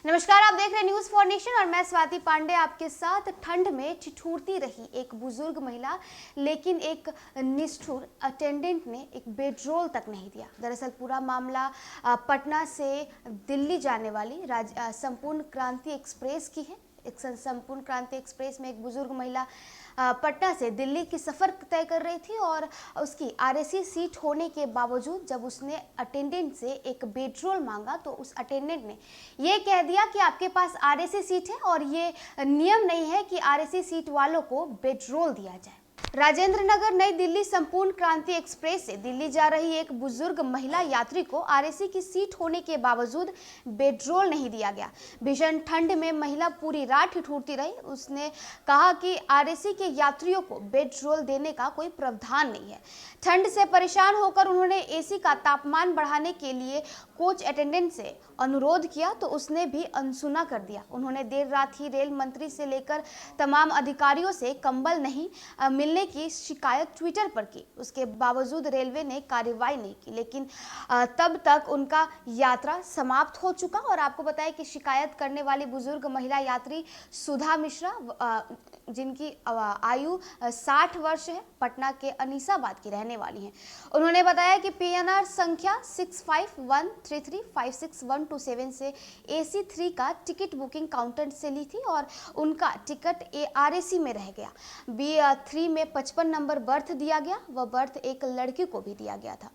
नमस्कार, आप देख रहे हैं न्यूज फॉर नेशन और मैं स्वाति पांडे आपके साथ। ठंड में ठिठुरती रही एक बुजुर्ग महिला, लेकिन एक निष्ठुर अटेंडेंट ने एक बेडरोल तक नहीं दिया। दरअसल पूरा मामला पटना से दिल्ली जाने वाली संपूर्ण क्रांति एक्सप्रेस की है। एक संपूर्ण क्रांति एक्सप्रेस में एक बुजुर्ग महिला पटना से दिल्ली की सफ़र तय कर रही थी और उसकी आरएसी सीट होने के बावजूद जब उसने अटेंडेंट से एक बेडरोल मांगा तो उस अटेंडेंट ने ये कह दिया कि आपके पास आरएसी सीट है और ये नियम नहीं है कि आरएसी सीट वालों को बेडरोल दिया जाए। राजेंद्र नगर नई दिल्ली संपूर्ण क्रांति एक्सप्रेस से दिल्ली जा रही एक बुजुर्ग महिला यात्री को आरएसी की सीट होने के बावजूद बेडरोल नहीं दिया गया। भीषण ठंड में महिला पूरी रात ठिठुरती रही। उसने कहा कि आरएसी के यात्रियों को बेडरोल देने का कोई प्रावधान नहीं है। ठंड से परेशान होकर उन्होंने एसी का तापमान बढ़ाने के लिए कोच अटेंडेंट से अनुरोध किया तो उसने भी अनसुना कर दिया। उन्होंने देर रात ही रेल मंत्री से लेकर तमाम अधिकारियों से कंबल नहीं मिलने की शिकायत ट्विटर पर की। उसके बावजूद रेलवे ने कार्रवाई नहीं की, लेकिन तब तक उनका यात्रा समाप्त हो चुका। और आपको बताया कि शिकायत करने वाली बुजुर्ग महिला यात्री सुधा मिश्रा, जिनकी आयु 60 वर्ष है, पटना के अनीसाबाद की रहने वाली हैं। उन्होंने बताया कि पीएनआर संख्या 6513356127 से AC 3 का टिकट बुकिंग काउंटर से ली थी और उनका टिकट आरएसी में रह गया। B3 में 55 नंबर बर्थ दिया गया। वह बर्थ एक लड़की को भी दिया गया था।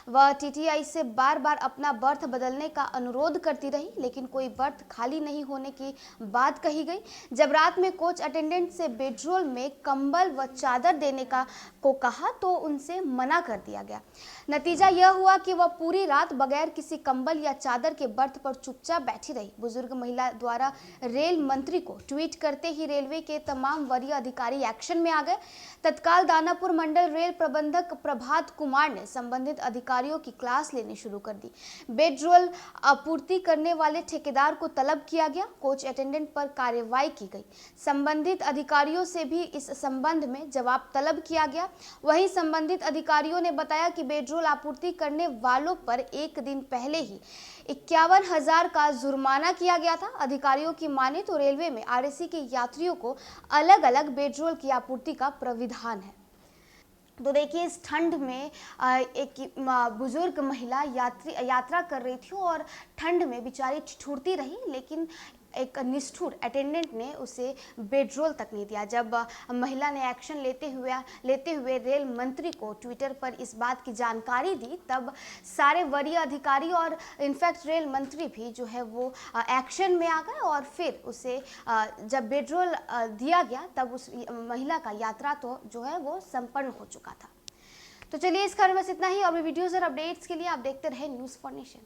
वह टीटीआई से बार बार अपना बर्थ बदलने का अनुरोध करती रही, लेकिन कोई बर्थ खाली नहीं होने की बात कही गई। जब रात में कोच अटेंडेंट से बेडरोल में कंबल व चादर देने को कहा तो उनसे मना कर दिया गया। नतीजा यह हुआ कि वह पूरी रात बगैर किसी कंबल या चादर के बर्थ पर चुपचाप बैठी रही। बुजुर्ग महिला द्वारा रेल मंत्री को ट्वीट करते ही रेलवे के तमाम वरीय अधिकारी एक्शन में आ गए। तत्काल दानापुर मंडल रेल प्रबंधक प्रभात कुमार ने संबंधित अधिकारियों की क्लास लेनी शुरू कर दी। बेडरोल आपूर्ति करने वाले ठेकेदार को तलब किया गया। कोच अटेंडेंट पर कार्रवाई की गई। संबंधित अधिकारियों से भी इस संबंध में जवाब तलब किया गया। वहीं संबंधित अधिकारियों ने बताया कि बेडरोल आपूर्ति करने वालों पर एक दिन पहले ही 51,000 का जुर्माना किया गया था। अधिकारियों की माने तो रेलवे में आरएसी के यात्रियों को अलग अलग बेडरोल की आपूर्ति का प्राविधान है। तो देखिए, इस ठंड में एक बुजुर्ग महिला यात्रा कर रही थी और ठंड में बेचारी ठिठुरती रही, लेकिन एक निष्ठुर अटेंडेंट ने उसे बेडरोल तक नहीं दिया। जब महिला ने एक्शन लेते हुए रेल मंत्री को ट्विटर पर इस बात की जानकारी दी, तब सारे वरीय अधिकारी और इनफैक्ट रेल मंत्री भी जो है वो एक्शन में आ गए और फिर उसे जब बेडरोल दिया गया तब उस महिला का यात्रा तो जो है वो संपन्न हो चुका था। तो चलिए, इस खबर में बस इतना ही। और भी वीडियोज़ और अपडेट्स के लिए आप देखते रहें न्यूज़ फॉर नेशन।